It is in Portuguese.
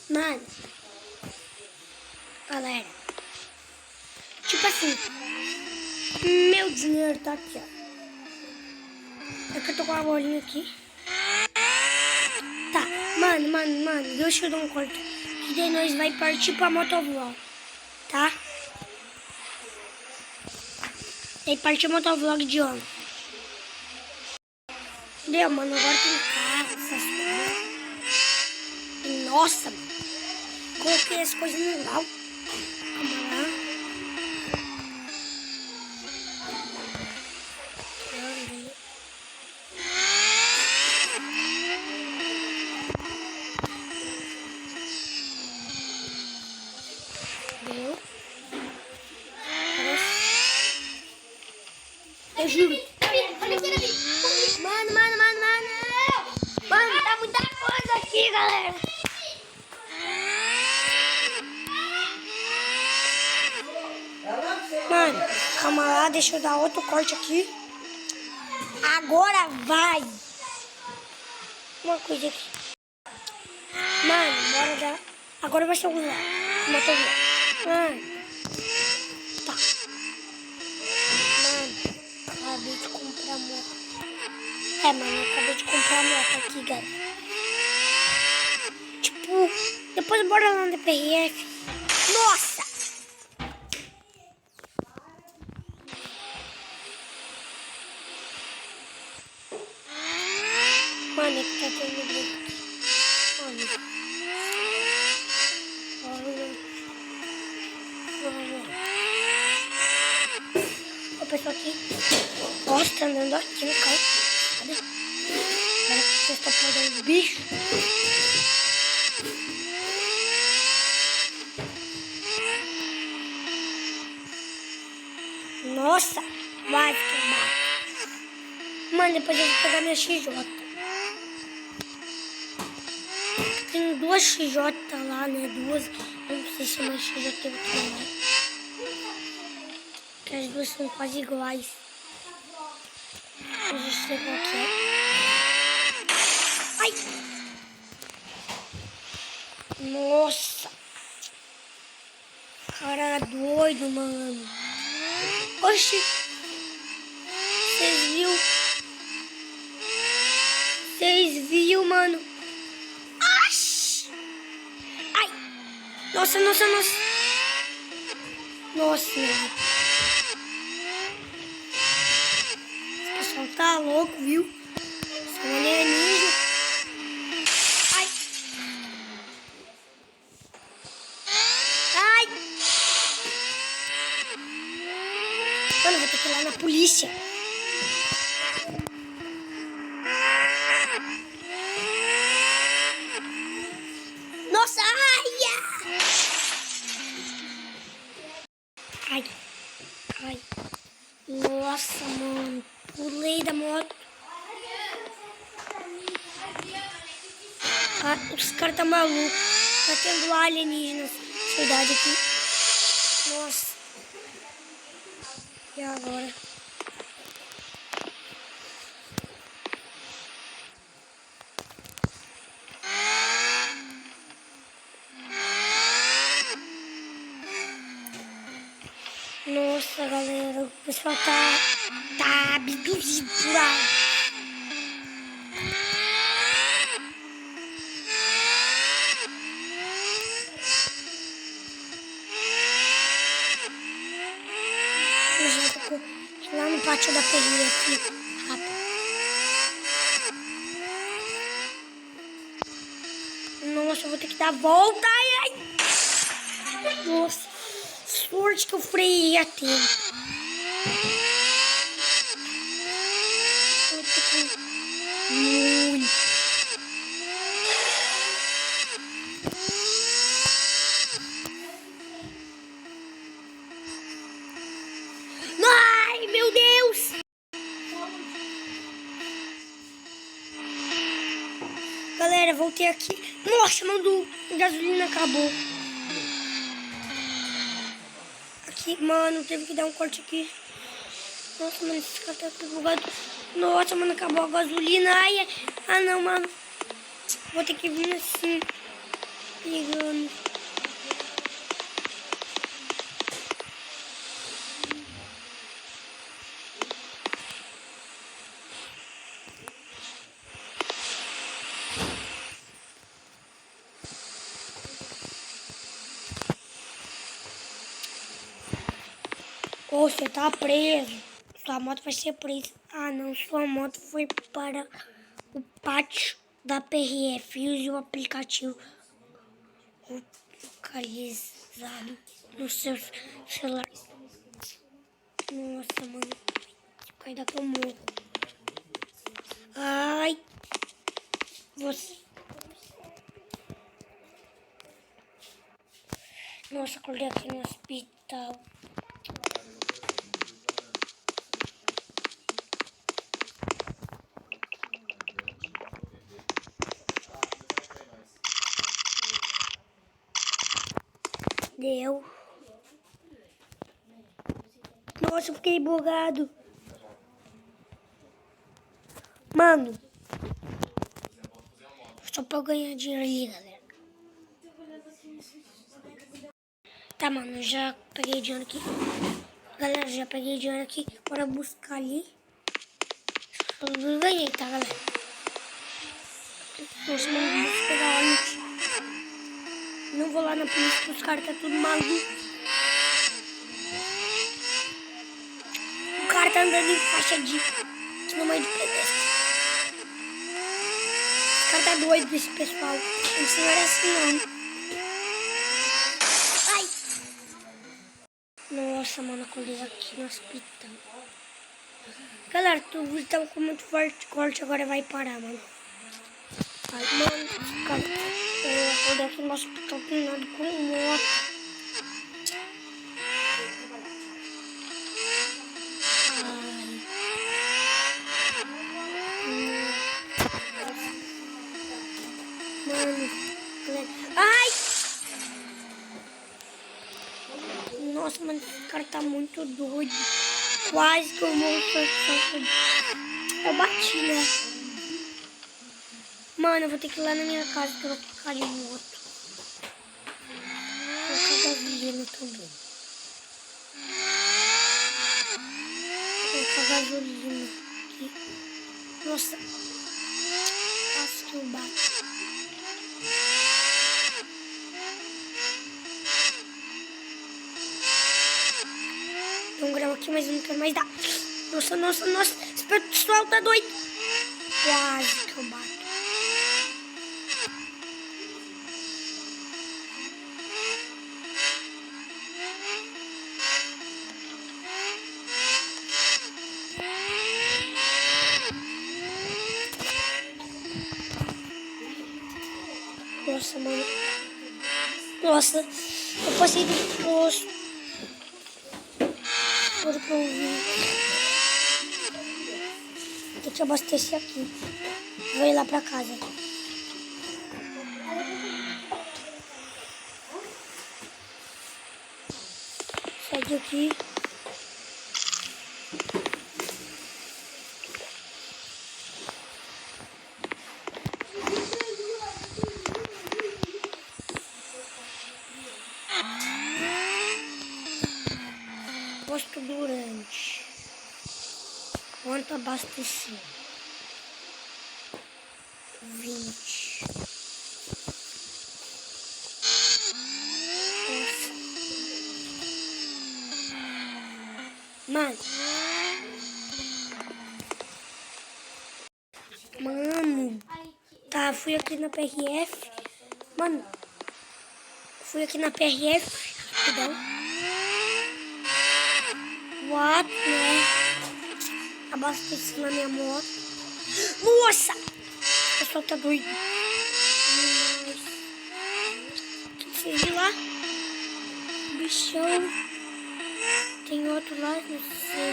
Mano. Galera. Tipo assim. Meu dinheiro tá aqui, ó. É que eu tô com a bolinha aqui. Tá. Mano. Deixa eu dar um corte. Que daí nós vai partir pra motovlog. Tá? Daí partiu o motovlog de ontem. Deu, mano. Agora tem casa, essas coisas. Nossa, mano. Coloquei as coisas no grau. Calma lá. Deu. Eu juro. Mano. Mano, tá muita coisa aqui, galera. Mano, calma lá, deixa eu dar outro corte aqui. Agora vai. Uma coisa aqui. Mano, bora dar. Agora vai ser um vlog. Mano. Tá. Mano, acabei de comprar moto. Mano, eu acabei de comprar moto aqui, galera. Tipo, depois bora lá no PRF. Nossa! Mano, é que tá tendo brinco aqui. Ó, o pessoal aqui. Nossa, tá andando aqui no carro. Cadê? Agora que vocês estão pegando bicho. Nossa, vai queimar. Mano, depois eu vou pegar minha XJ. Tem duas XJ lá, né? Duas. Eu não sei se uma XJ tem outra lá. Que as duas são quase iguais. A gente sei qual que é. Ai! Nossa! Cara doido, mano. Oxi! Vocês viu, mano? Oxi! Ai! Nossa! Nossa, mano. Esse pessoal tá louco, viu? São alienígenas. Ai! Mano, vou ter que ir lá na polícia. Nossa, ai. Nossa, mano. Pulei da moto. Os caras tá maluco. Tá tendo alienígenas. Cidade aqui. Nossa. E agora? Nossa, galera, o pessoal tá abduzido por aí. Eu já tô lá no pátio da PRF, rápido. Nossa, eu vou ter que dar a volta. Ai. Nossa, sorte que eu freiei a tempo. Muito. Ai, meu Deus! Galera, voltei aqui. Nossa, mano, a gasolina acabou. Aqui, mano, teve que dar um corte aqui. Nossa, mano, esse cara tá bugado. Nossa, mano, acabou a gasolina. Ai, não, mano. Vou ter que vir assim. Pegando. Ô, você tá preso. Sua moto vai ser presa. Ah, não. Sua moto foi para o pátio da PRF. Use o aplicativo localizado no seu celular. Nossa, mano. Se cair daqui eu morro. Ai. Você... Nossa, acordei aqui no hospital. Deu. Nossa, eu fiquei bugado. Mano. Só pra eu ganhar dinheiro ali, galera. Tá, mano, já peguei dinheiro aqui. Galera, já peguei dinheiro aqui. Bora buscar ali. Eu ganhei, tá, galera? Nossa, mano, vou pegar ônibus. Não vou lá na polícia, que os caras tá tudo maluco. O cara tá andando em faixa de no meio de pedestre. Esse cara tá doido desse pessoal. Esse não era assim, não. Ai! Nossa, mano, acordei aqui no hospital. Galera, o vídeo tava com muito forte corte, agora vai parar, mano. Ai, mano, cara, eu acordei aqui no hospital treinado com moto. Mano, ai! Nossa, mano, esse cara tá muito doido. Quase que eu morro. Eu bati, né? Mano, eu vou ter que ir lá na minha casa que eu vou ficar de moto. Vou colocar gasolina também. Vou colocar gasolina aqui. Nossa. Quase que eu bato. Tem um grau aqui, mas eu não quero mais dar. Nossa, nossa, nossa. Esse pessoal tá doido. Quase que eu bato. Nossa, mano. Nossa, eu passei do posto. Agora pra ouvir. Tem que abastecer aqui. Vou ir lá pra casa. Sai daqui. Posto durante. Quanto abastecer? 20. Nossa. Mano. Mano. Tá, fui aqui na PRF. Mano. Fui aqui na PRF. Rapidão. What, né? Abasteci na minha moto. Nossa! O pessoal tá doido. O que vocês viram lá? Bichão. Tem outro lá, não sei.